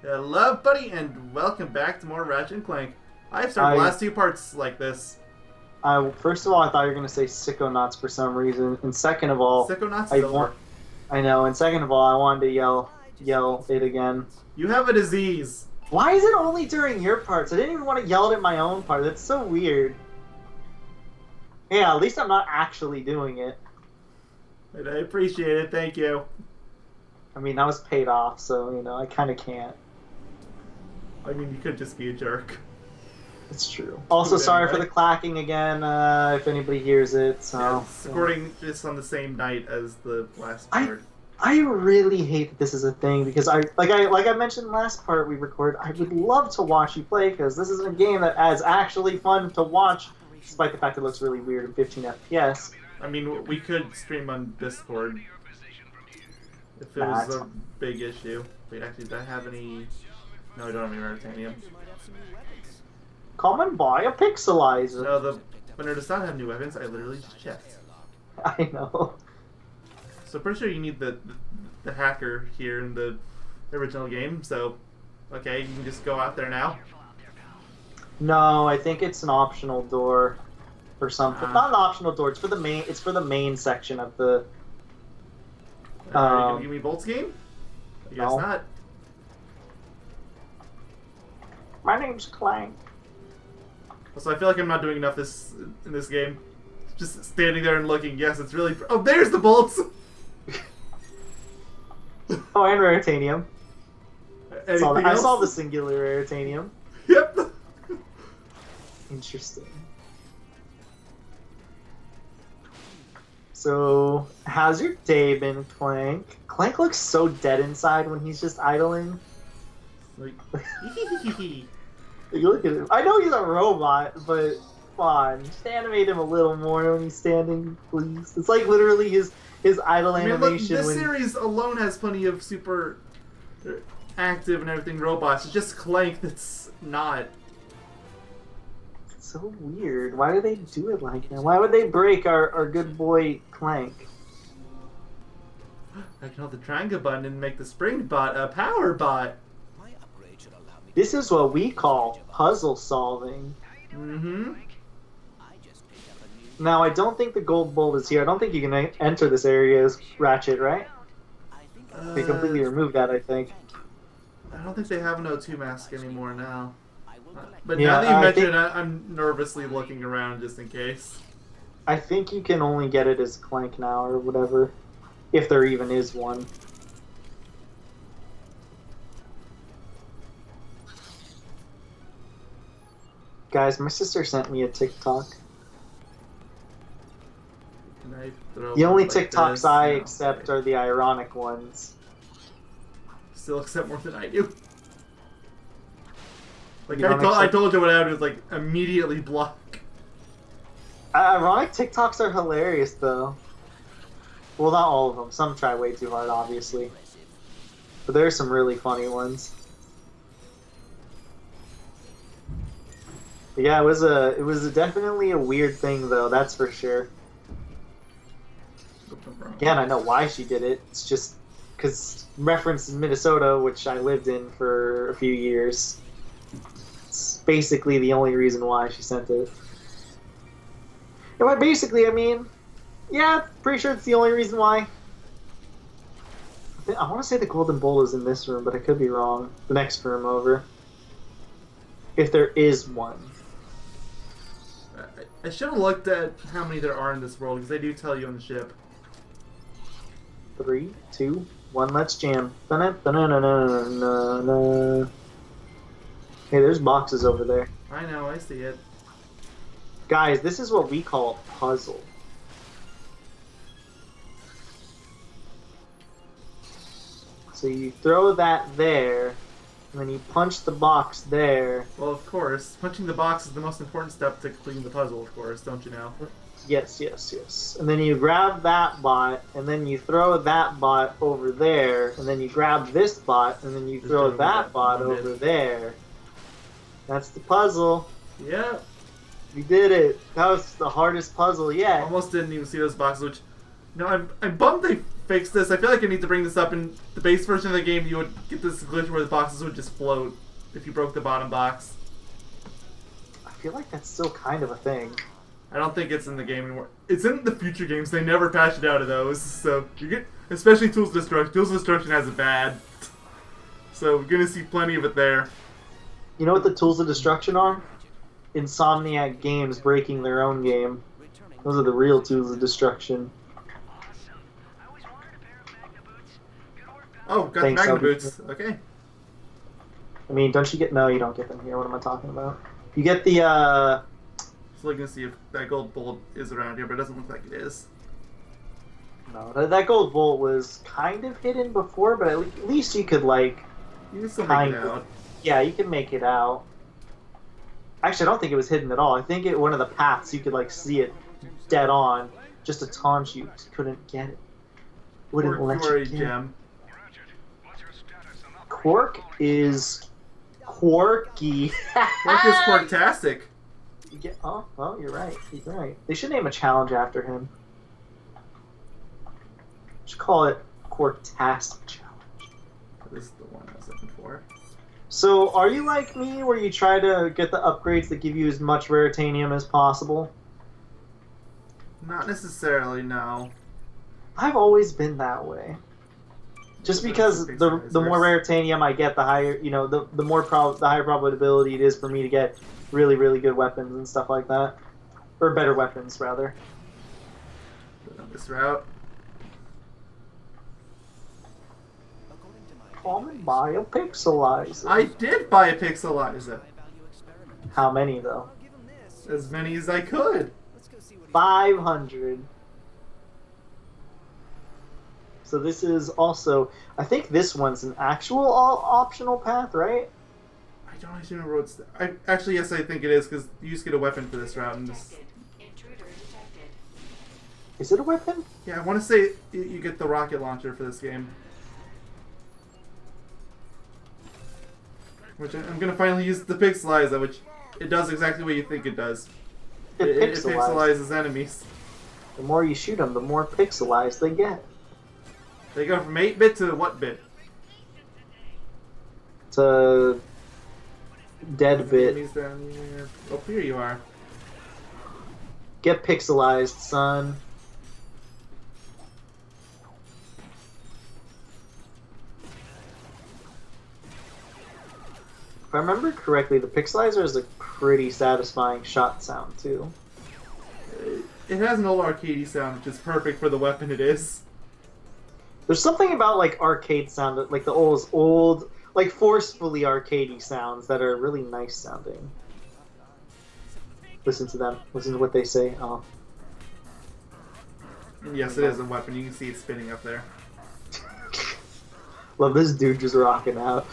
Hello, buddy, and welcome back to more Ratchet Clank. I've started the last two parts like this. First of all, I thought you were going to say Sickonauts for some reason, and second of all, Sickonauts is over. I know, and second of all, I wanted to yell it again. You have a disease. Why is it only during your parts? I didn't even want to yell it at my own part. That's so weird. Yeah, at least I'm not actually doing it. And I appreciate it, thank you. I mean, I was paid off, so, you know, I kind of can't. I mean, you could just be a jerk. It's true. Also, sorry for the clacking again, if anybody hears it. So, yeah, it's recording just on the same night as the last part. I really hate that this is a thing because like I mentioned last part we recorded, I would love to watch you play because this is a game that is actually fun to watch, despite the fact it looks really weird in 15 FPS. I mean, we could stream on Discord if it was a big issue. Wait, actually, do I have any? No, I don't have any Raritanium. Come and buy a pixelizer. No, the winner does not have new weapons. I literally just checked. I know. So pretty sure you need the hacker here in the original game. So, okay, you can just go out there now. No, I think it's an optional door or something. Not an optional door. It's for the main. It's for the main section of the. Are you gonna give me Bolt's game? I guess not. My name's Clank. So I feel like I'm not doing enough in this game. Just standing there and looking. Yes, it's really. Oh, there's the bolts. Oh, and Raritanium. I saw the singular Raritanium. Yep. Interesting. So, how's your day been, Clank? Clank looks so dead inside when he's just idling. Like, you look at him. I know he's a robot, but come on, just animate him a little more when he's standing, please. It's like literally his idle animation. Look, this series alone has plenty of super active and everything robots. It's just Clank that's not. It's so weird. Why do they do it like that? Why would they break our good boy Clank? I can hold the triangle button and make the spring bot a power bot. This is what we call puzzle solving. Mm-hmm. Now, I don't think the gold bolt is here. I don't think you can enter this area as Ratchet, right? They completely removed that, I think. I don't think they have an O2 mask anymore now. But yeah, now that you mention it, I'm nervously looking around just in case. I think you can only get it as Clank now, or whatever. If there even is one. Guys, my sister sent me a TikTok. The only TikToks I accept are the ironic ones. Still accept more than I do. Like I told you what I would like immediately block. Ironic TikToks are hilarious though. Well, not all of them. Some try way too hard, obviously. But there are some really funny ones. But yeah, it was definitely a weird thing though. That's for sure. Again, I know why she did it. It's just because reference Minnesota, which I lived in for a few years. It's basically the only reason why she sent it. And by basically, I mean, yeah, pretty sure it's the only reason why. I want to say the golden bowl is in this room, but I could be wrong. The next room over. If there is one. I should have looked at how many there are in this world, because they do tell you on the ship. 3, 2, 1, let's jam. Hey, there's boxes over there. I know, I see it. Guys, this is what we call a puzzle. So you throw that there, and then you punch the box there. Well, of course. Punching the box is the most important step to completing the puzzle, of course, don't you know? Yes, yes, yes. And then you grab that bot, and then you throw that bot over there, and then you grab this bot, and then you throw that bot over there. That's the puzzle. Yeah. We did it. That was the hardest puzzle yet. Almost didn't even see those boxes, which No, I'm bummed they fixed this. I feel like I need to bring this up. In the base version of the game, you would get this glitch where the boxes would just float if you broke the bottom box. I feel like that's still kind of a thing. I don't think it's in the game anymore. It's in the future games. They never patch it out of those. So you get, especially Tools of Destruction. Tools of Destruction has it bad. So we're gonna see plenty of it there. You know what the Tools of Destruction are? Insomniac Games breaking their own game. Those are the real Tools of Destruction. Oh, got Thanks, Magna Boots. Okay. I mean, don't you get... No, you don't get them here. What am I talking about? You get the, Just looking to see if that gold bolt is around here, but it doesn't look like it is. No, that gold bolt was kind of hidden before, but at least you could, like... You can still make it out. Yeah, you can make it out. Actually, I don't think it was hidden at all. I think one of the paths, you could, like, see it dead on, just to taunt you. Just couldn't get it. Wouldn't let you get gem. Quark is quirky. Quark is quirktastic. Oh, well, you're right. You're right. They should name a challenge after him. Should call it Quirktastic Challenge. This is the one I was looking for. So, are you like me, where you try to get the upgrades that give you as much Raritanium as possible? Not necessarily, no. I've always been that way. Just because the more Raritanium I get, the higher, you know, the higher probability it is for me to get really, really good weapons and stuff like that. Or better weapons, rather. Go down this route. Call me buy a pixelizer. I did buy a pixelizer. How many, though? As many as I could. 500. So this is also... I think this one's an actual optional path, right? I don't actually remember what's... Actually, yes, I think it is, because you just get a weapon for this route. And this... Is it a weapon? Yeah, I want to say you get the rocket launcher for this game. Which I'm going to finally use the pixelizer, which it does exactly what you think it does. It pixelizes enemies. The more you shoot them, the more pixelized they get. They go from 8-bit to what bit? To dead bit. Enemies down here. Oh, here you are. Get pixelized, son. If I remember correctly, the pixelizer is a pretty satisfying shot sound, too. It has an old arcadey sound, which is perfect for the weapon it is. There's something about, like, arcade sound, like the old, like, forcefully arcadey sounds that are really nice sounding. Listen to them. Listen to what they say. Oh. And yes, it is a weapon. You can see it spinning up there. Love this dude just rocking out.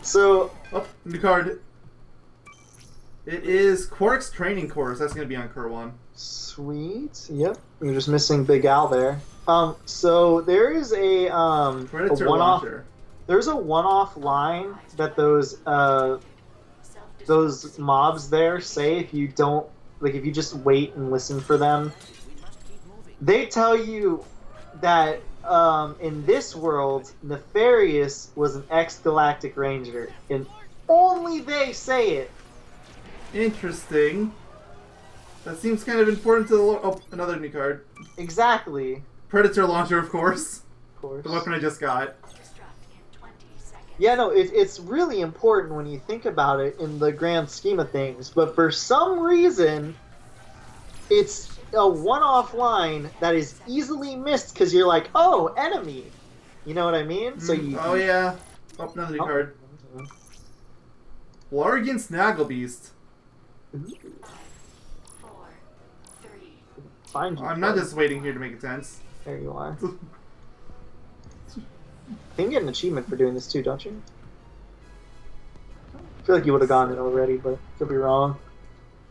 So... Oh, new card. It is Quark's training course. That's going to be on Cur 1. Sweet. Yep. You're just missing Big Al there. So there is a one-off. There's a one-off line that those mobs there say if you don't, like, if you just wait and listen for them. They tell you that in this world, Nefarious was an ex-Galactic Ranger, and only they say it. Interesting. That seems kind of important to the... Oh, another new card. Exactly. Predator launcher, of course. Of course. The weapon I just got. Yeah, no, it's really important when you think about it in the grand scheme of things, but for some reason, it's a one-off line that is easily missed because you're like, oh, enemy. You know what I mean? So you. Oh, yeah. Oh, another new card. Largan Snagglebeast. Find you. I'm not just waiting here to make it tense. There you are. You can get an achievement for doing this too, don't you? I feel like you would have gotten it already, but could be wrong.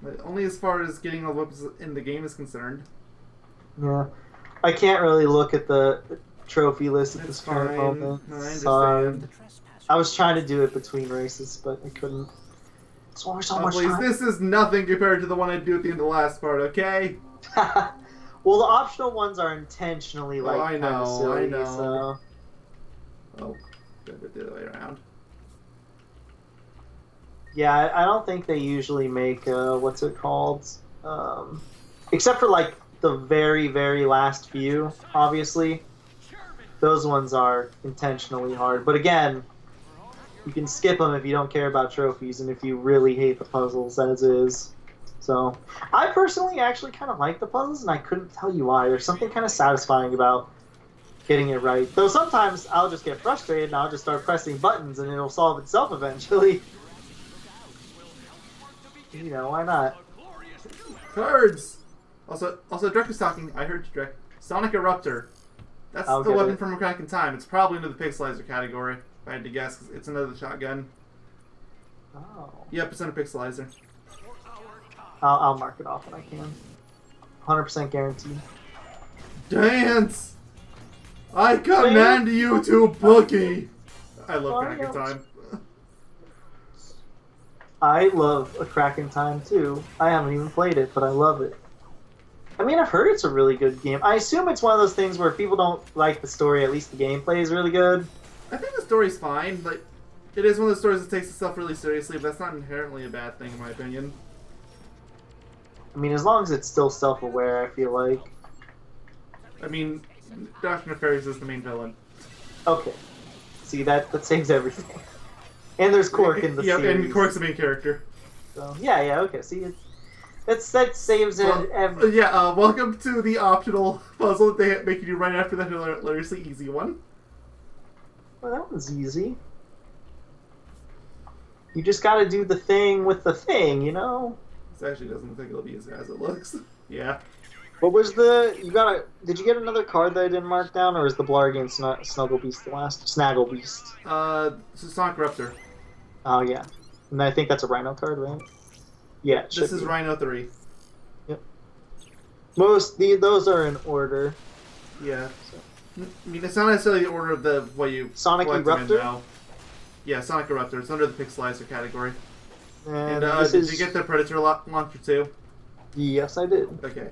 But only as far as getting all the weapons in the game is concerned. Yeah. I can't really look at the trophy list at this current moment. No, I understand. I was trying to do it between races, but I couldn't. It's only so much please, time. this is nothing compared to the one I do at the end of the last part, okay? Well, the optional ones are intentionally like I kind of know, silly. I know. So. Oh, did it the other way around. Yeah, I don't think they usually make what's it called, except for like the very very last few. Obviously, those ones are intentionally hard. But again, you can skip them if you don't care about trophies and if you really hate the puzzles as is. So, I personally actually kind of like the puzzles, and I couldn't tell you why. There's something kind of satisfying about getting it right. Though sometimes I'll just get frustrated and I'll just start pressing buttons and it'll solve itself eventually. You know, why not? Cards! Also, Drek was talking. I heard you, Drek. Sonic Eruptor. That's I'll the get weapon it. from Crack in Time. It's probably into the pixelizer category, if I had to guess, 'cause it's another shotgun. Oh. Yep, it's under pixelizer. I'll mark it off when I can. 100% guaranteed. Dance! I command you to boogie! I love Crack in Time. I love A Crack in Time too. I haven't even played it, but I love it. I mean, I've heard it's a really good game. I assume it's one of those things where if people don't like the story, at least the gameplay is really good. I think the story's fine. Like, it is one of those stories that takes itself really seriously, but that's not inherently a bad thing in my opinion. I mean, as long as it's still self-aware, I feel like. I mean, Dr. Nefarious is the main villain. Okay. See, that saves everything. And there's Cork in the Yep, series. and Cork's the main character. So, yeah, okay. See, that saves it. Welcome to the optional puzzle that they make you do right after the hilariously easy one. Well, that was easy. You just gotta do the thing with the thing, you know? This actually doesn't look like it'll be as bad as it looks. Yeah. What was did you get another card that I didn't mark down, or is the Blarg and Snugglebeast the last? Snagglebeast. This is Sonic Raptor. Oh, yeah. And I think that's a Rhino card, right? Yeah, it This should is be. Rhino 3. Yep. Those are in order. Yeah. I mean, it's not necessarily the order of the way you Sonic collect them in Eruptor? now. Yeah, Sonic Eruptor. It's under the pixelizer category. And Did you get the Predator launcher too? Yes, I did. Okay.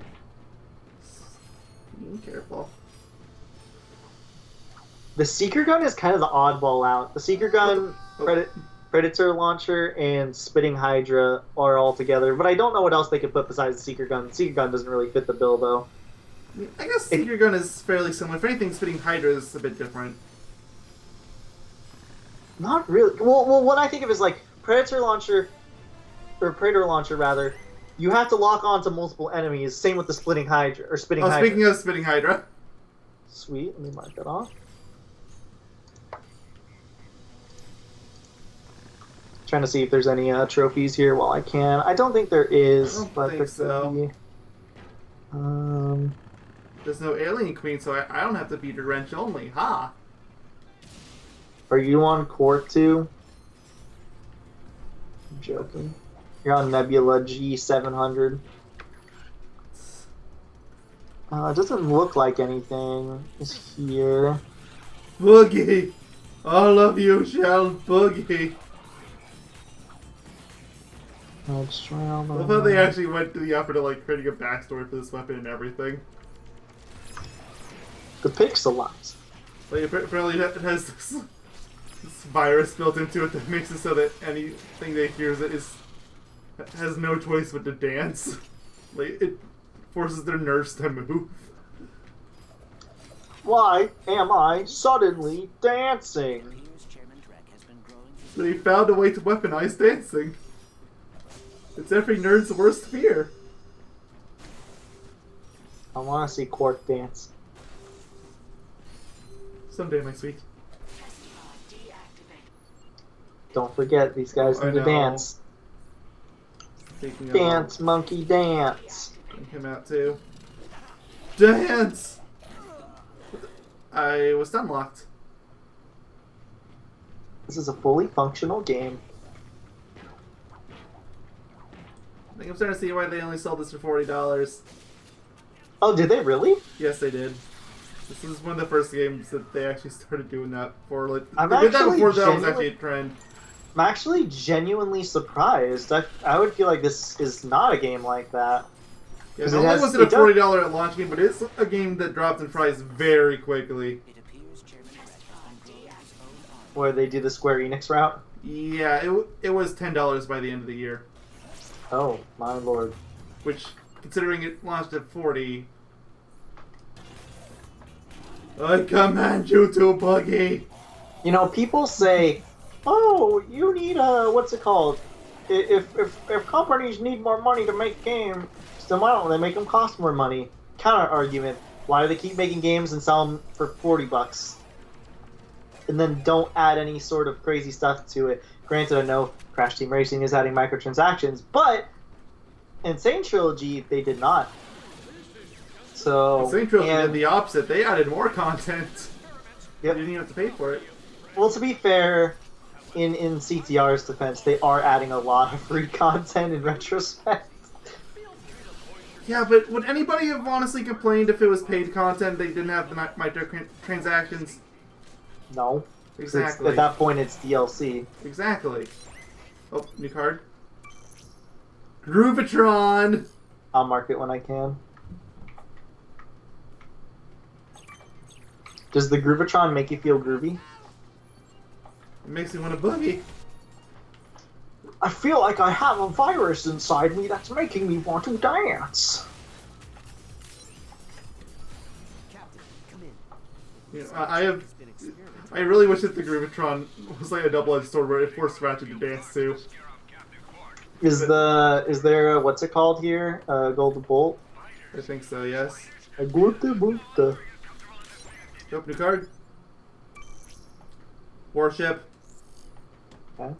Careful. The Seeker Gun is kind of the oddball out. The Seeker Gun, Predator Launcher, and Spitting Hydra are all together, but I don't know what else they could put besides the Seeker Gun. The Seeker Gun doesn't really fit the bill, though. I guess Seeker Gun is fairly similar. If anything, Spitting Hydra is a bit different. Not really. Well, what I think of is like Predator Launcher, rather. You have to lock on to multiple enemies. Same with the Spitting Hydra. Speaking of Spitting Hydra. Sweet. Let me mark that off. Trying to see if there's any trophies here while I can. I don't think there is. I don't but think so. be. There's no Alien Queen, so I don't have to beat her wrench only. Ha! Are you on Court 2? I'm joking. You're on Nebula G700. It doesn't look like anything is here. Boogie! All of you shall boogie! I love how they actually went to the effort of like creating a backstory for this weapon and everything. The Pixelize. Like, apparently it has this virus built into it that makes it so that anything that hears it has no choice but to dance. Like, it forces their nerves to move. Why am I suddenly dancing? They found a way to weaponize dancing. It's every nerd's worst fear. I want to see Quark dance. Someday, my sweet. Don't forget, these guys need to dance. Dance, monkey, dance. Bring him out too. Dance! I was unlocked. This is a fully functional game. I think I'm starting to see why they only sold this for $40. Oh, did they really? Yes, they did. This is one of the first games that they actually started doing that for. Like, I'm they did that actually before that was actually a trend. I'm actually genuinely surprised. I would feel like this is not a game like that. Yeah, not only was it a $40 at launch game, but it's a game that dropped in price very quickly. Where they do the Square Enix route? Yeah, it was $10 by the end of the year. Oh, my lord. Which, considering it launched at 40... I command you to, Buggy! You know, people say, oh, you need what's it called? If companies need more money to make games, then why don't they make them cost more money? Counter argument: why do they keep making games and sell them for $40, and then don't add any sort of crazy stuff to it? Granted, I know Crash Team Racing is adding microtransactions, but Insane Trilogy they did not. So Insane Trilogy did the opposite. They added more content. Yep. You didn't even have to pay for it. Well, to be fair, in CTR's defense, they are adding a lot of free content in retrospect. Yeah, but would anybody have honestly complained if it was paid content they didn't have the microtransactions? No. Exactly. At that point, it's DLC. Exactly. Oh, new card. Groovitron! I'll mark it when I can. Does the Groovitron make you feel groovy? It makes me want to boogie. I feel like I have a virus inside me that's making me want to dance. You know, I really wish that the Groovitron was like a double-edged sword where it forced Ratchet to dance too. Is there a, what's it called here? Golden Bolt? I think so, yes. A Golden Bolt. Nope, new card. Warship. Okay.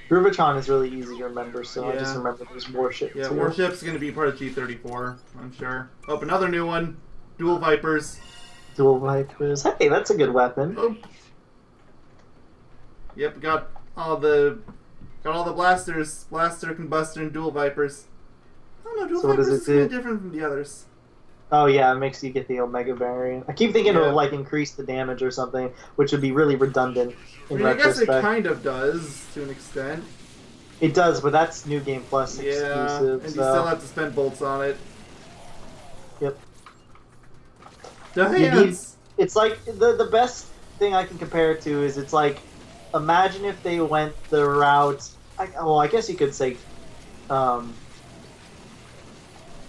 Groovitron is really easy to remember, so Yeah. I just remember there's Warship Yeah, too. Warship's going to be part of G34, I'm sure. Oh, another new one. Dual Vipers. Dual Vipers. Hey, that's a good weapon. Oh. Yep, got all the blasters, blaster, combustor, and dual Vipers. I don't know, dual So what Vipers does it is kind do? of different from the others. Oh yeah, it makes you get the Omega variant. I keep thinking it Yeah. would like increase the damage or something, which would be really redundant I in mean, I guess it retrospect. kind of does, to an extent. It does, but that's New Game Plus Yeah, exclusive. and you so. still have to spend bolts on it. Yep. Dance! It's like the best thing I can compare it to is it's like, imagine if they went the route. I guess you could say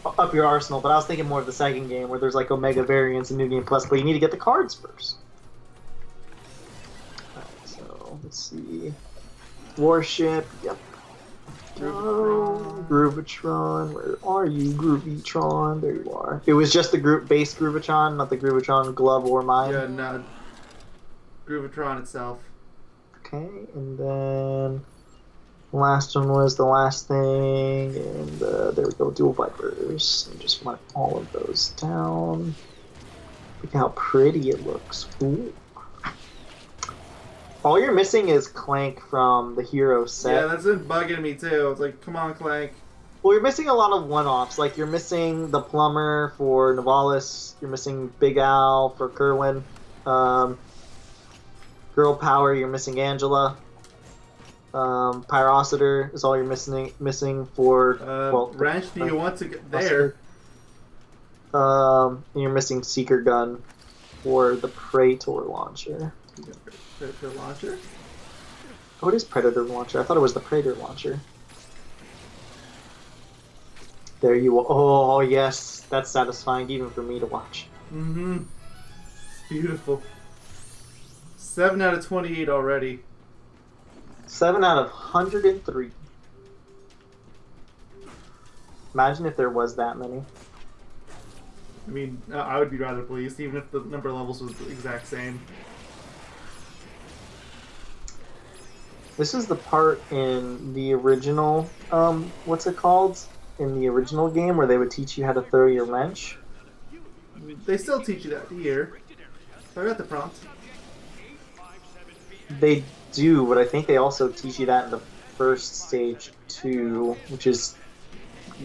up your arsenal, but I was thinking more of the second game where there's like Omega variants and New Game Plus, but you need to get the cards first. Alright, so let's see. Warship, yep. Groovitron, where are you, Groovitron? There you are. It was just the base Groovitron, not the Groovitron glove or mine. Yeah, no. Groovitron itself. Okay, and then last one was the last thing, and there we go, Dual Vipers. And just mark all of those down. Look how pretty it looks. Ooh. All you're missing is Clank from the Hero set. Yeah, that's been bugging me too. It's like, come on, Clank. Well, you're missing a lot of one-offs. Like, you're missing the Plumber for Navalis. You're missing Big Al for Kerwin. Girl Power, you're missing Angela. Pyrocitor is all you're missing for... Wrench, do you want to get there? And you're missing Seeker Gun for the Praetor launcher. Predator launcher? What is Predator launcher? I thought it was the Praetor launcher. There you are. Oh, yes. That's satisfying even for me to watch. Mm-hmm. It's beautiful. 7 out of 28 already. 7 out of 103. Imagine if there was that many. I mean, I would be rather pleased, even if the number of levels was the exact same. This is the part in the original, what's it called? In the original game where they would teach you how to throw your wrench. I mean, they still teach you that here. I got the prompt. They do, but I think they also teach you that in the first stage too, which is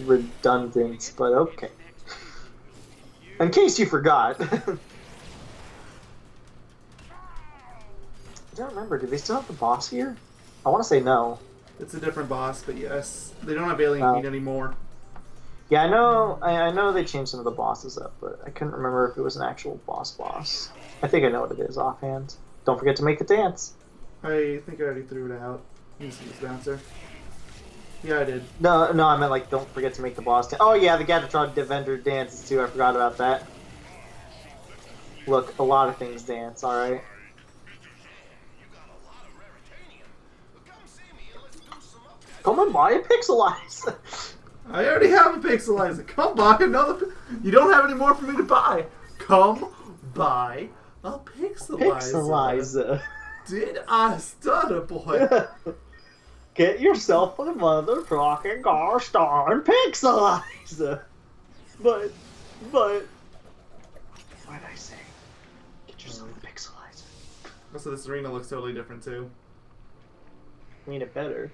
redundant, but okay. In case you forgot. I don't remember, do they still have the boss here? I want to say no. It's a different boss, but yes. They don't have Alien Heat anymore. Yeah, I know. I know they changed some of the bosses up, but I couldn't remember if it was an actual boss. I think I know what it is offhand. Don't forget to make the dance. I think I already threw it out. Use this bouncer. Yeah, I did. No, I meant like don't forget to make the boss dance. Oh yeah, the Gadgetron Defender dances too. I forgot about that. Look, a lot of things dance. All right. Come and buy a Pixelize. I already have a Pixelizer. Come buy another. You don't have any more for me to buy. Come buy a Pixelizer. Pixelizer. Did I stutter, boy? Get yourself a mother trucking gosh darn Pixelizer. But, what did I say? Get yourself a Pixelizer. Also, this arena looks totally different too. I mean, it better.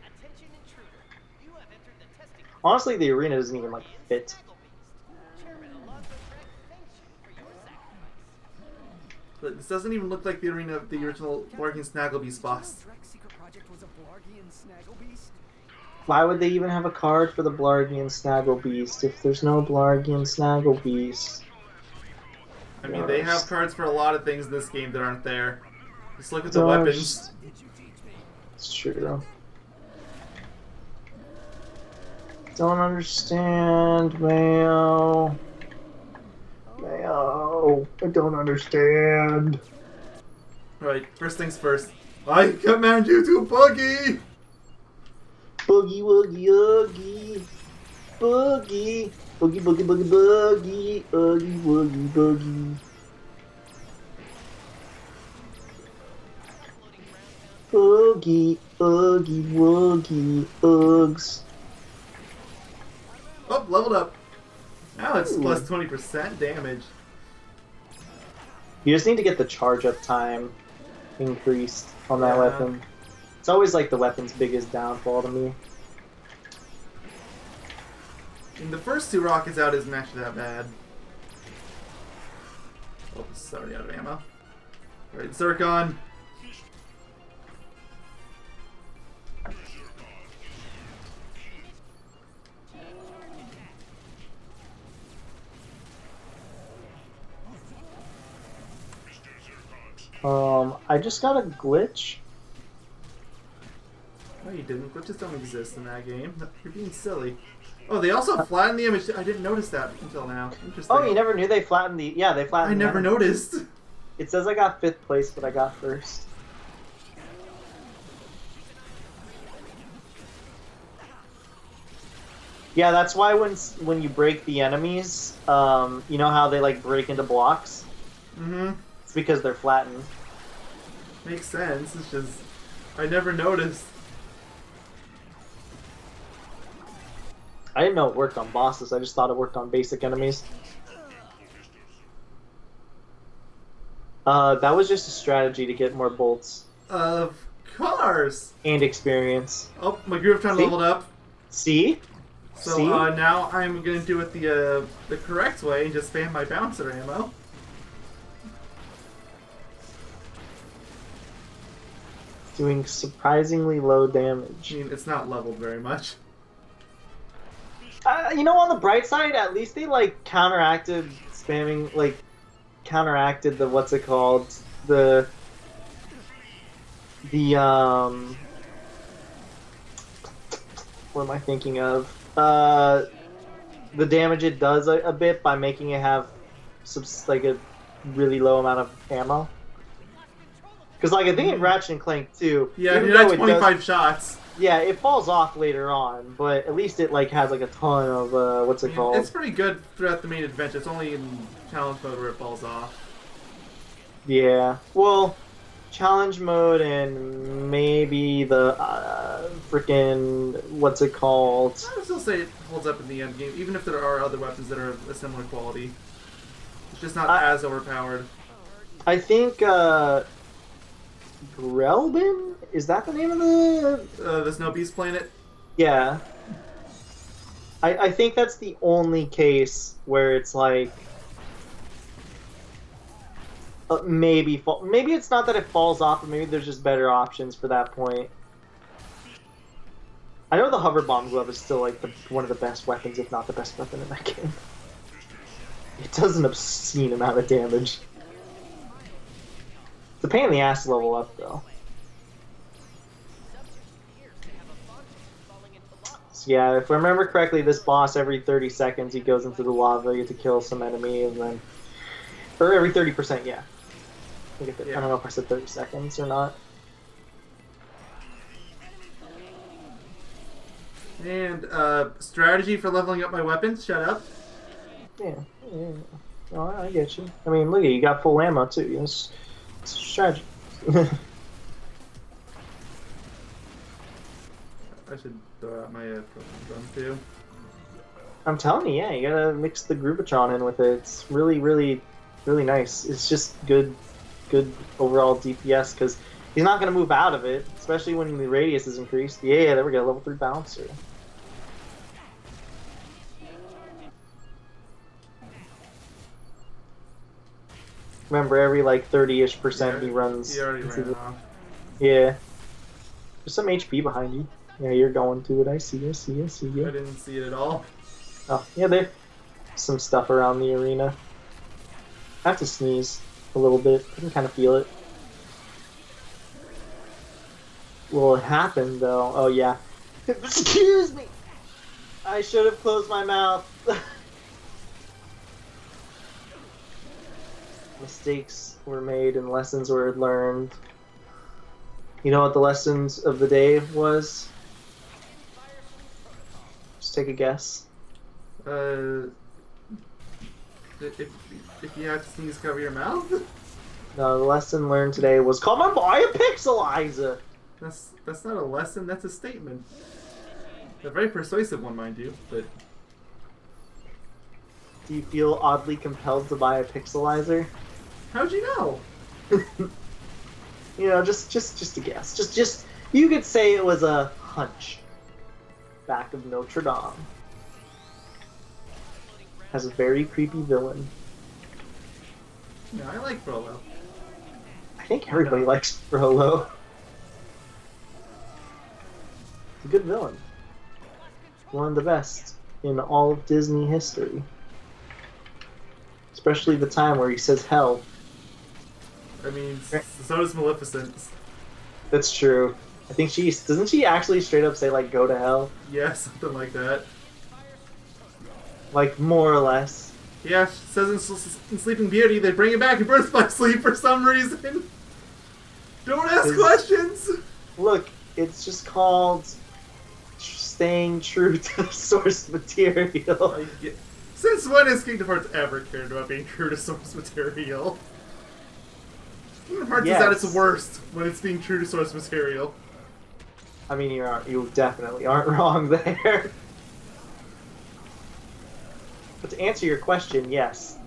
Honestly, the arena doesn't even like fit. But this doesn't even look like the arena of the original Blargy and Snagglebeast boss. Why would they even have a card for the Blargy and Snagglebeast if there's no Blargy and Snagglebeast? I mean, they have cards for a lot of things in this game that aren't there. Just look at the weapons. It's true. Don't understand, Mayo. Mayo, I don't understand. Alright, first things first. I command you to boogie! Boogie, woogie, oogie. Boogie. Boogie, boogie, boogie, boogie. Oogie, woogie, boogie. Oogie, oogie, woogie, oogs. Oh, leveled up. Now it's Ooh. plus 20% damage. You just need to get the charge up time increased on that Yeah. weapon. It's always like the weapon's biggest downfall to me. And the first two rockets out isn't actually that bad. Oh, this is already out of ammo. Alright, Zircon. I just got a glitch. No, you didn't. Glitches don't exist in that game. You're being silly. Oh, they also flattened the image. I didn't notice that until now. Interesting. Oh, you never knew they flattened the... Yeah, they flattened I the never enemy. noticed. It says I got 5th place, but I got 1st. Yeah, that's why when you break the enemies, you know how they like break into blocks? Mm-hmm. It's because they're flattened. Makes sense. It's just... I never noticed. I didn't know it worked on bosses, I just thought it worked on basic enemies. That was just a strategy to get more bolts. Of course! And experience. Oh, my groovitron leveled up. See? So See? now I'm going to do it the correct way and just spam my bouncer ammo. Doing surprisingly low damage. I mean, it's not leveled very much. You know, on the bright side, at least they like counteracted spamming, like counteracted the what's it called, the what am I thinking of? The damage it does a bit by making it have like a really low amount of ammo. Because like I think in Ratchet and Clank too, Yeah, even you though had it 25 does- shots. Yeah, it falls off later on, but at least it like has like a ton of what's it called? It's pretty good throughout the main adventure. It's only in challenge mode where it falls off. Yeah. Well, challenge mode and maybe the freaking what's it called? I would still say it holds up in the end game, even if there are other weapons that are of a similar quality. It's just not as overpowered. I think Grelbin? Is that the name of The Snow Beast planet? Yeah. I think that's the only case where it's like maybe it's not that it falls off, but maybe there's just better options for that point. I know the hover bomb glove is still like one of the best weapons, if not the best weapon in that game. It does an obscene amount of damage. It's a pain in the ass to level up, though. So yeah, if I remember correctly, this boss every 30 seconds he goes into the lava, you get to kill some enemy, and then... Or every 30%, yeah. I don't know if I said 30 seconds or not. And strategy for leveling up my weapons. Shut up. Yeah. Oh, I get you. I mean, look at you got full ammo too. It's a strategy. I should throw out my gun too. I'm telling you, yeah, you gotta mix the groovitron in with it. It's really, really, really nice. It's just good overall DPS because he's not gonna move out of it, especially when the radius is increased. Yeah, there we go, level 3 balancer. Remember, every like 30-ish% he runs. He already ran off. Yeah. There's some HP behind you. Yeah, you're going to it. I see you. I didn't see it at all. Oh, yeah, there's some stuff around the arena. I have to sneeze a little bit. I can kind of feel it. Well, it happened, though. Oh, yeah. Excuse me! I should have closed my mouth. Mistakes were made and lessons were learned. You know what the lessons of the day was? Just take a guess. If you have to sneeze, cover your mouth? No, the lesson learned today was come and buy a pixelizer! That's not a lesson, that's a statement. A very persuasive one, mind you, but... Do you feel oddly compelled to buy a pixelizer? How'd you know? You know, just a guess. Just you could say it was a hunch. Back of Notre Dame. Has a very creepy villain. No, I like Frollo. I think everybody likes Frollo. He's a good villain. One of the best in all of Disney history. Especially the time where he says hell. I mean, so does Maleficent. That's true. I think doesn't she actually straight up say like go to hell? Yeah, something like that. Like more or less. Yeah, she says in Sleeping Beauty they bring it back in Birth by Sleep for some reason. Don't ask questions! Look, it's just called staying true to source material. Since when has Kingdom Hearts ever cared about being true to source material? Kingdom Hearts is at its worst when it's being true to source material. I mean, you definitely aren't wrong there. But to answer your question, yes.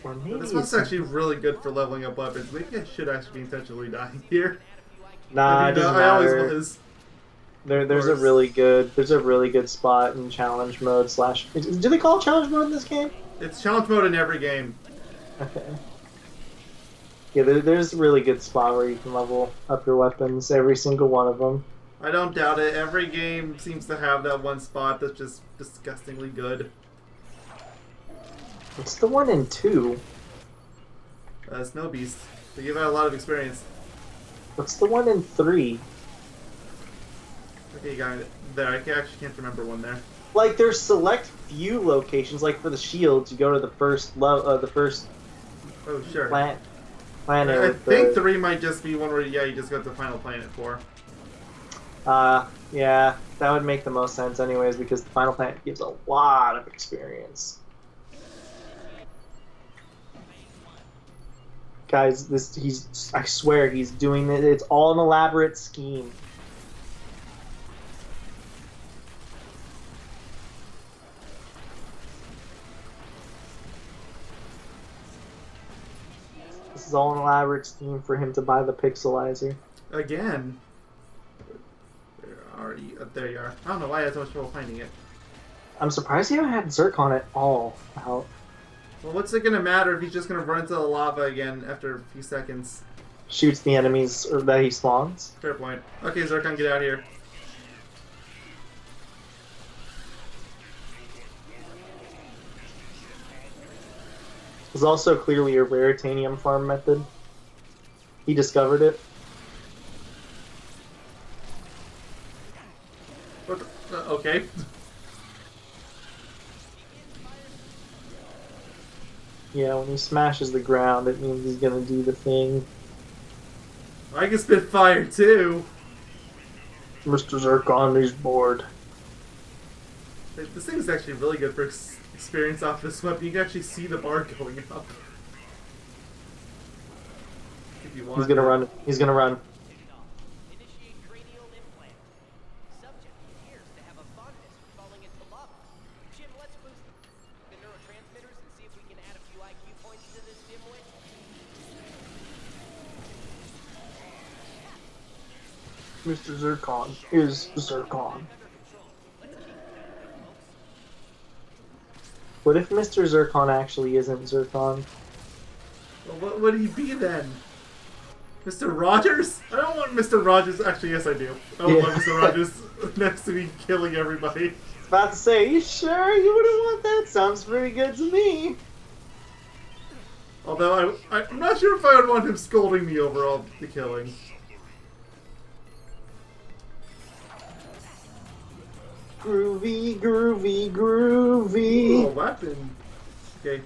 Or maybe this one's actually really good for leveling up weapons. Maybe I should actually be intentionally dying here. Nah, it doesn't matter. I always was. There's a really good spot in challenge mode / do they call it challenge mode in this game? It's challenge mode in every game. Okay. Yeah, there's a really good spot where you can level up your weapons, every single one of them. I don't doubt it. Every game seems to have that one spot that's just disgustingly good. What's the one in 2? Snow Beast. They give out a lot of experience. What's the one in 3? Okay, you got it. There, I actually can't remember one there. Like, there's select few locations. Like for the shields, you go to the first Oh, sure. planet. I think 3 might just be one where you just go to the final planet 4. Yeah, that would make the most sense, anyways, because the final planet gives a lot of experience. Guys, I swear he's doing it. It's all an elaborate scheme. This is all an elaborate scheme for him to buy the pixelizer. Again. There you are. I don't know why I had so much trouble finding it. I'm surprised you haven't had Zircon at all out. Well, what's it gonna matter if he's just gonna run into the lava again after a few seconds? shoots the enemies or that he spawns. Fair point. Okay, Zircon, get out of here. There's also clearly a raritanium farm method. He discovered it. What the, okay. Yeah, when he smashes the ground, it means he's gonna do the thing. I can spit fire too. Mr. Zircon is bored. This thing is actually really good for experience off this weapon. You can actually see the bar going up. If you want. He's gonna run. He's gonna run. Initiate cranial implant. Subject appears to have a fondness for falling into lava. Jim, let's boost the neurotransmitters and see if we can add a few IQ points to this dimwit. Mr. Zircon is Zircon. What if Mr. Zircon actually isn't Zircon? Well, what would he be then? Mr. Rogers? I don't want Mr. Rogers. Actually, yes, I do. I don't want Mr. Rogers next to me killing everybody. About to say, you sure you wouldn't want that? Sounds pretty good to me. Although I'm not sure if I would want him scolding me over all the killing. Groovy, groovy, groovy. Ooh, a weapon. Okay,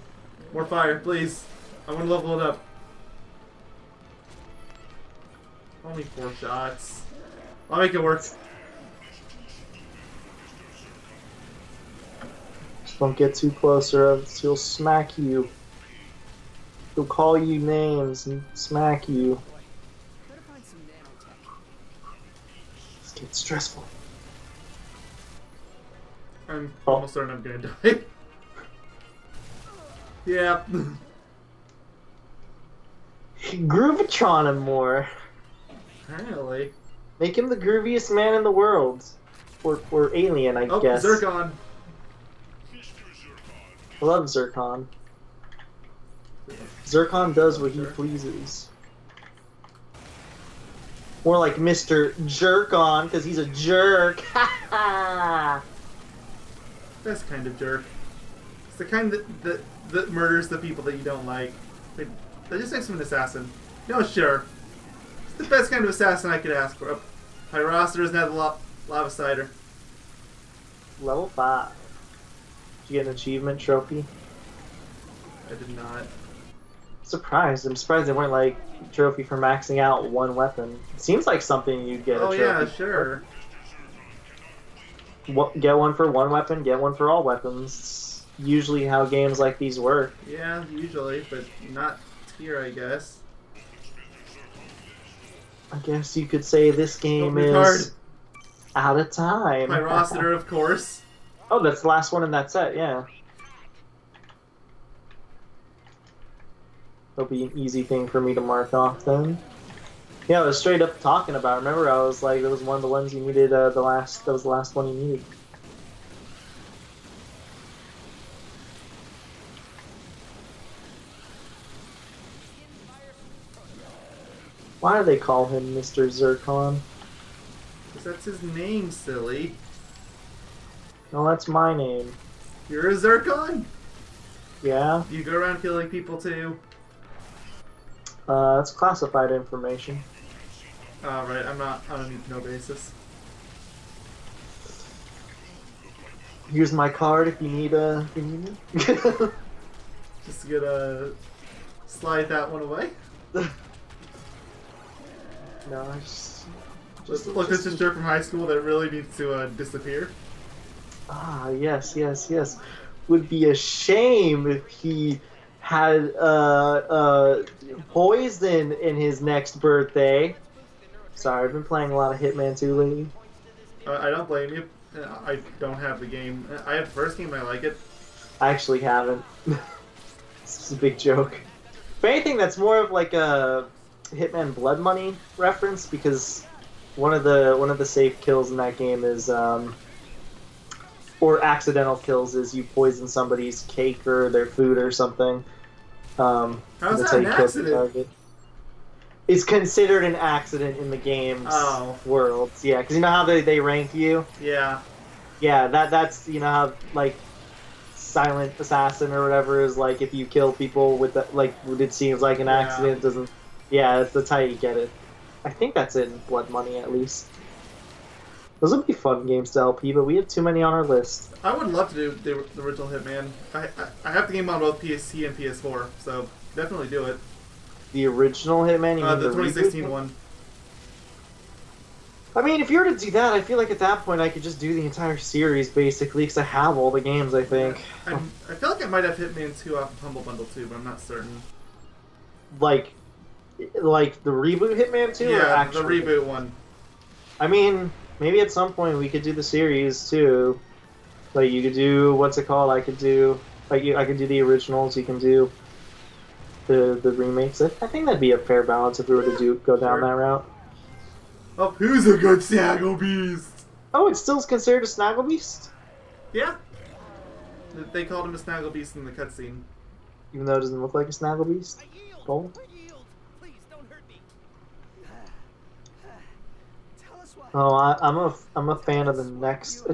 more fire, please. I want to level it up. Only 4 shots. I'll make it work. Just don't get too close or else he'll smack you. He'll call you names and smack you. This gets stressful. I'm almost certain I'm gonna die. Yeah. Groovitron him more. Apparently. Make him the grooviest man in the world. Or alien, I guess. Zircon. I love Zircon. Zircon does what he pleases. More like Mr. Jerkon, because he's a jerk. Ha ha! Best kind of jerk. It's the kind that murders the people that you don't like. That just makes him an assassin. No, sure. It's the best kind of assassin I could ask for. Pyroster is now the lava cider. Level 5. Did you get an achievement trophy? I did not. Surprised. I'm surprised they weren't like trophy for maxing out one weapon. It seems like something you'd get a trophy yeah, sure. for. Get one for one weapon, get one for all weapons. It's usually how games like these work. Yeah, usually, but not here, I guess. I guess you could say this game is Retard. out of time. Pyroster, of course. Oh, that's the last one in that set, yeah. That'll be an easy thing for me to mark off then. Yeah, I was straight up talking about it. Remember, I was like, that was one of the ones you needed, that was the last one you needed. Why do they call him Mr. Zircon? Because that's his name, silly. No, that's my name. You're a Zircon? Yeah? You go around killing people too? That's classified information. Right, I don't need to know basis. Here's my card if you need me. Just gonna slide that one away. No, I just Look, this is a jerk from high school that really needs to disappear. Ah, yes. Would be a shame if he had poison in his next birthday. Sorry, I've been playing a lot of Hitman 2 lately. I don't blame you. I don't have the game. I have the first game and I like it. I actually haven't. It's just a big joke. If anything, that's more of like a Hitman Blood Money reference, because one of the safe kills in that game is or accidental kills is you poison somebody's cake or their food or something. How's that's that how an you kill the accident? target. is considered an accident in the game's worlds. Yeah, because you know how they rank you. Yeah. Yeah, that's you know how like silent assassin or whatever is like if you kill people with the, like it seems like an accident doesn't. Yeah, that's how you get it. I think that's it in Blood Money at least. Those would be fun games to LP, but we have too many on our list. I would love to do the original Hitman. I have the game on both PC and PS4, so definitely do it. The original Hitman? You mean The 2016 one. I mean, if you were to do that, I feel like at that point I could just do the entire series, basically, because I have all the games, I think. I feel like I might have Hitman 2 off of Humble Bundle too, but I'm not certain. Like the reboot Hitman 2? Yeah, the reboot one. I mean, maybe at some point we could do the series, too. Like, you could do, what's it called? I could do, like, I could do the originals, you can do the remakes. I think that'd be a fair balance if we were to go down that route. Oh, who's a good Snaggle Beast? Oh, it's still considered a Snaggle Beast? Yeah. They called him a Snaggle Beast in the cutscene. Even though it doesn't look like a Snaggle Beast? Cool. Please don't hurt me. Tell us why. Oh, I'm a fan of the next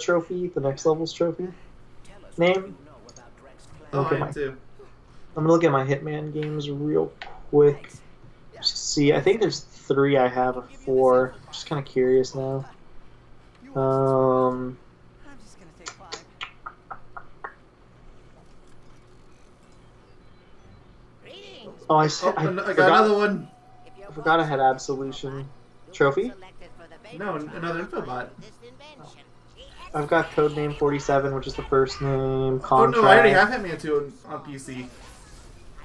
trophy, the next level's trophy. Name? Oh, I am too. I'm gonna look at my Hitman games real quick. Just to see, I think there's 3 I have, or 4. Just kind of curious now. I'm just gonna take 5. Oh, I got another one. I forgot I had Absolution trophy. No, another infobot. I've got Codename 47, which is the first name. Contract. Oh no, I already have Hitman 2 on PC.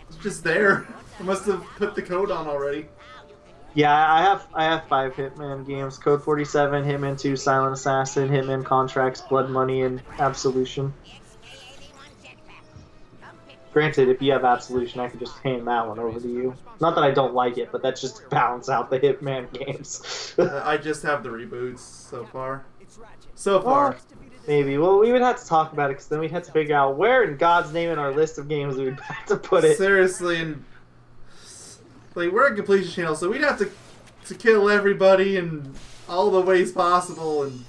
It's just there. I must have put the code on already. Yeah, I have 5 Hitman games: Code 47, Hitman 2, Silent Assassin, Hitman Contracts, Blood Money, and Absolution. Granted, if you have Absolution, I could just hand that one over to you. Not that I don't like it, but that's just to balance out the Hitman games. I just have the reboots so far. So far. Maybe. Well, we would have to talk about it, because then we'd have to figure out where in God's name in our list of games we would have to put it. Seriously, and like we're a completion channel, so we'd have to kill everybody in all the ways possible, and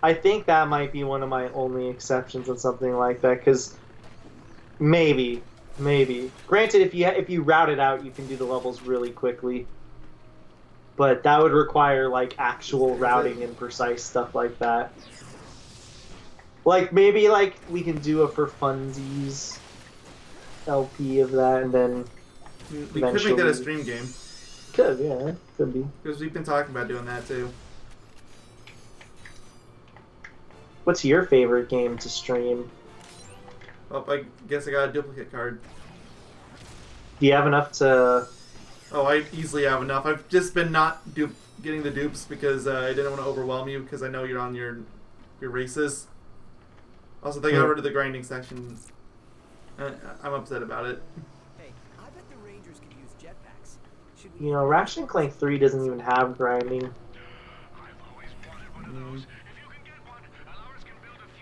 I think that might be one of my only exceptions on something like that, because maybe. Granted, if you route it out, you can do the levels really quickly. But that would require like actual routing and precise stuff like that. Like maybe like we can do a for funsies LP of that, and then we could make that a stream game. Could, yeah, could be. Because we've been talking about doing that too. What's your favorite game to stream? Well, I guess I got a duplicate card. Do you have enough to... Oh, I easily have enough. I've just been not getting the dupes because I didn't want to overwhelm you, because I know you're on your races. Also, they got rid of the grinding section. I'm upset about it. Hey, I bet the Rangers could use jetpacks. You know, Ratchet Clank 3 doesn't even have grinding.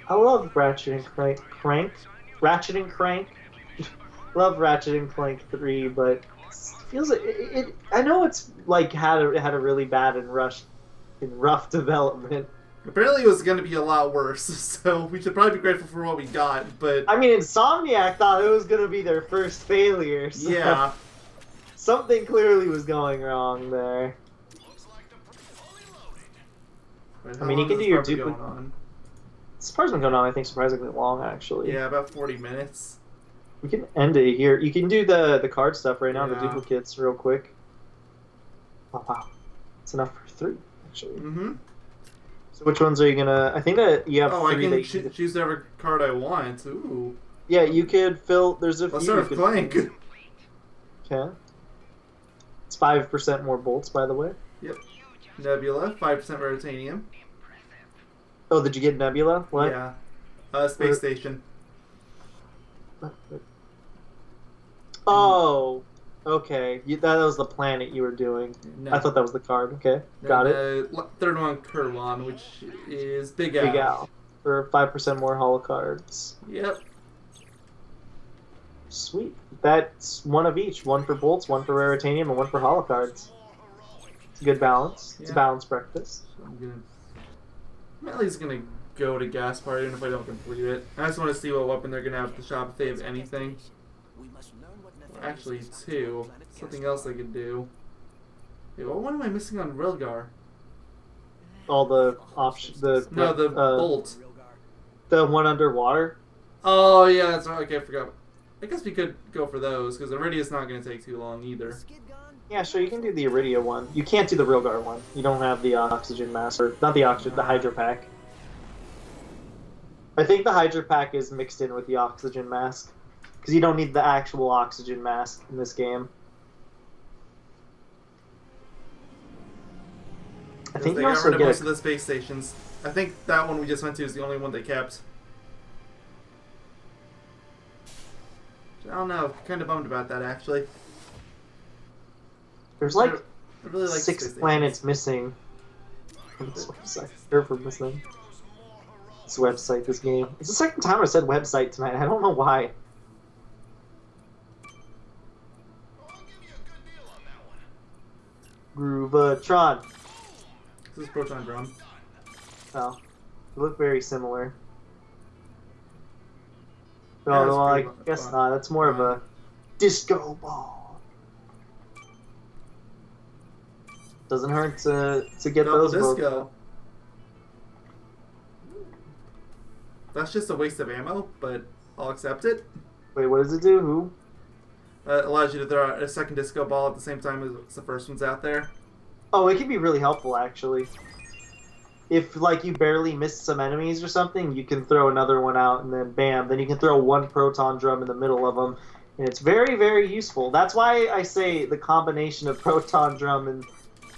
I love Ratchet and Crank. Ratchet and Crank. Love Ratchet and Clank 3, but it feels like it. I know it's like had a really bad and rough development. Apparently, it was going to be a lot worse, so we should probably be grateful for what we got. But I mean, Insomniac thought it was going to be their first failure. So yeah, something clearly was going wrong there. I mean, you can do your duplicate. This part's been going on, I think, surprisingly long, actually. Yeah, about 40 minutes. We can end it here. You can do the card stuff right now, the duplicates, real quick. Oh, wow. It's enough for 3, actually. Mm-hmm. So which ones are you gonna... I think that you have 3 I can choose every card I want. Ooh. Yeah, you could fill... There's a Let's few... start with Clank. Okay. It's 5% more bolts, by the way. Yep. Nebula, 5% Veritanium. Oh, did you get Nebula? What? Yeah. Space Station. Oh, okay. That was the planet you were doing. No. I thought that was the card. Okay, got it. Third one, Kurlon, which is Big Al. Big Al. For 5% more holo cards. Yep. Sweet. That's one of each. One for bolts, one for raritanium, and one for holo cards. It's a good balance. It's a balanced breakfast. I'm at least gonna go to Gaspar even if I don't complete it. I just want to see what weapon they're gonna have at the shop if they have anything. Actually, two. Something else I could do. Wait, what one am I missing on Rilgar? All the options. The bolt. The one underwater. Oh yeah, that's right. Okay, I forgot. I guess we could go for those because Iridia's not going to take too long either. Yeah, sure. You can do the Iridia one. You can't do the Rilgar one. You don't have the oxygen mask, or not the oxygen, the Hydro Pack. I think the Hydro Pack is mixed in with the oxygen mask because you don't need the actual oxygen mask in this game. I think they you got also rid of most get of the space stations. I think that one we just went to is the only one they kept. I don't know. Kind of bummed about that actually. there's like I really like 6 space planets missing. This website. Or for missing. This website, this game. It's the second time I said website tonight. I don't know why. Groovitron. This is Proton Drum. Oh, they look very similar. Oh, Yeah, that's well, I pretty guess fun. not. That's more of a disco ball. Doesn't hurt to get Double those both. disco. That's just a waste of ammo, but I'll accept it. Wait, what does it do? Who? It allows you to throw out a second disco ball at the same time as the first one's out there. Oh, it can be really helpful actually. If like you barely missed some enemies or something, you can throw another one out, and then bam, then you can throw one proton drum in the middle of them, and it's very, very useful. That's why I say the combination of proton drum and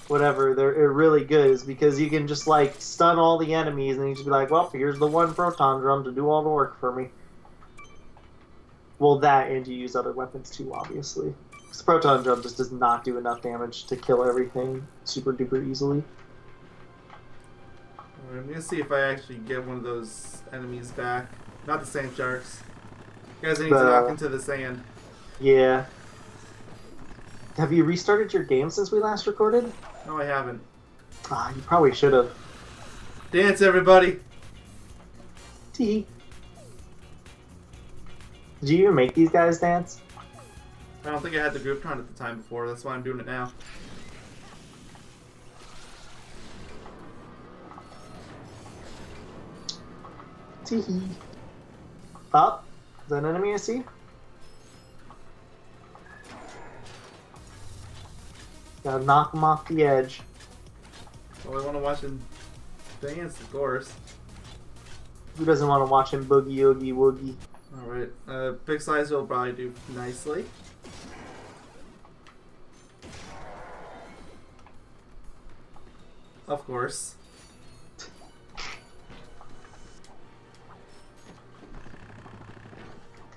whatever they're really good, is because you can just like stun all the enemies, and you just be like, well, here's the one proton drum to do all the work for me. Well, that, and you use other weapons too, obviously. Because the proton drum just does not do enough damage to kill everything super duper easily. I'm gonna see if I actually get one of those enemies back. Not the sand sharks. You guys need to knock into the sand. Yeah. Have you restarted your game since we last recorded? No, I haven't. Ah, you probably should have. Dance, everybody! Tee. Did you even make these guys dance? I don't think I had the groovitron at the time before. That's why I'm doing it now. Tee. Up. Is that an enemy I see? Gotta knock him off the edge. Well, I want to watch him dance, of course. Who doesn't want to watch him boogie oogie woogie? Alright, big size will probably do nicely. Of course.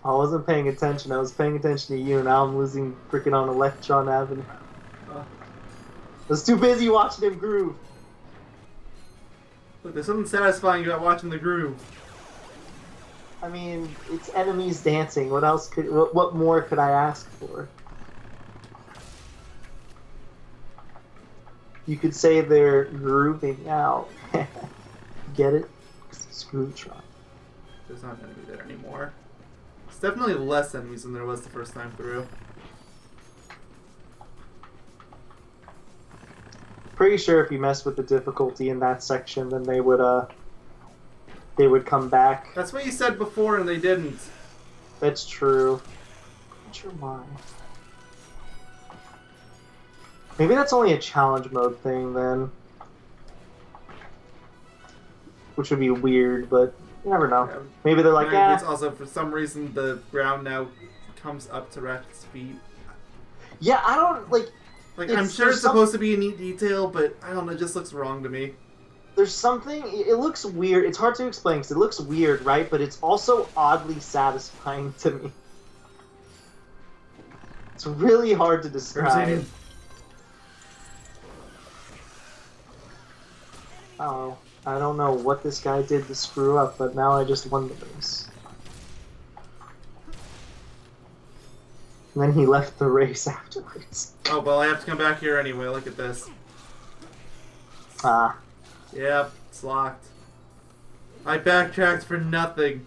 I wasn't paying attention. I was paying attention to you. Now I'm losing freaking on Electron Avenue. I was too busy watching him groove. Look, there's something satisfying about watching the groove. I mean, it's enemies dancing. What else could? What more could I ask for? You could say they're grooving out. Get it? It's groovitron. There's not an enemy there anymore. It's definitely less enemies than there was the first time through. Pretty sure if you mess with the difficulty in that section, then they would come back. That's what you said before, and they didn't. That's true. Not sure why. Maybe that's only a challenge mode thing then. Which would be weird, but you never know. Yeah. Maybe they're like, Maybe it's also, for some reason, the ground now comes up to Ratchet's feet. Yeah, I don't, like... Like, I'm sure it's supposed to be a neat detail, but I don't know, it just looks wrong to me. There's something... It looks weird. It's hard to explain because it looks weird, right? But it's also oddly satisfying to me. It's really hard to describe. Oh, I don't know what this guy did to screw up, but now I just wonder this. And then he left the race afterwards. Oh, well, I have to come back here anyway. Look at this. Ah. Yep, it's locked. I backtracked for nothing.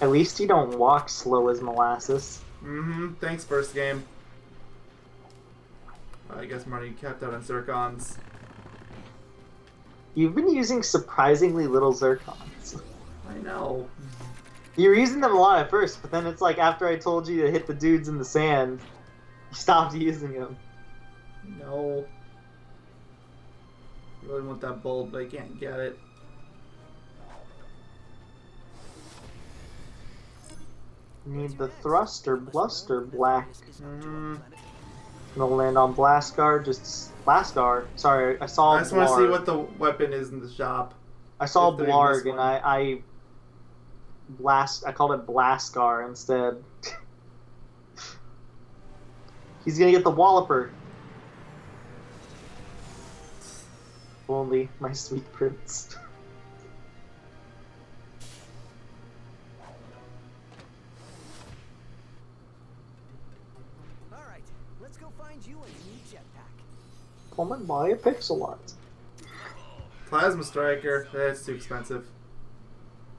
At least you don't walk slow as molasses. Mm-hmm. Thanks, first game. I guess money kept out on zircons. You've been using surprisingly little zircons. I know. You were using them a lot at first, but then it's like after I told you to hit the dudes in the sand, you stopped using them. No. I really want that bulb, but I can't get it. Need the thrust or bluster black. Mm. Gonna land on Blaskar, just Blaskar. Sorry, I saw. I just want to see Blarg. what the weapon is in the shop. I saw if they're in this Blarg, and one. I called it Blaskar instead. He's gonna get the Walloper. If only my sweet prince. All right, let's go find you a new jetpack. Come and buy a pixel art. Plasma Striker. That's too expensive.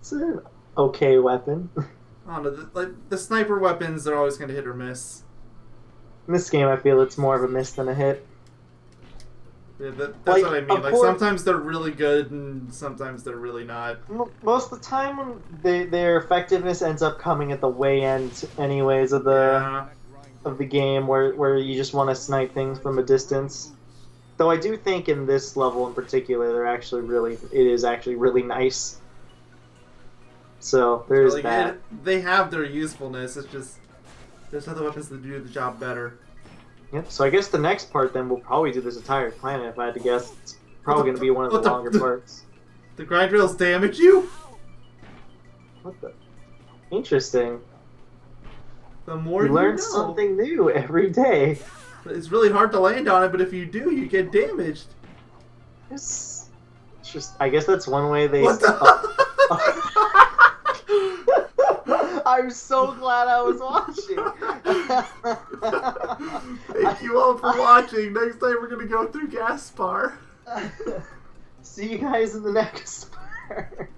It's an okay weapon. I don't know. The sniper weapons are always going to hit or miss. In this game, I feel it's more of a miss than a hit. Yeah, that's Like, what I mean. of Like, course- sometimes they're really good and sometimes they're really not. Most of the time, their effectiveness ends up coming at the way end, anyways, of the game, where you just want to snipe things from a distance. Though I do think in this level in particular, it is actually really nice. So there's Like, that. they have their usefulness. It's just there's other weapons that do the job better. Yep. So I guess the next part then we'll probably do this entire planet. If I had to guess, it's probably going to be one of the longer parts. The grind rails damage you? What the? Interesting. The more You you learn know. something new every day. It's really hard to land on it, but if you do, you get damaged. It's just. I guess that's one way they. What the? I'm so glad I was watching. Thank you all for watching. Next time we're gonna go through Gaspar. See you guys in the next part.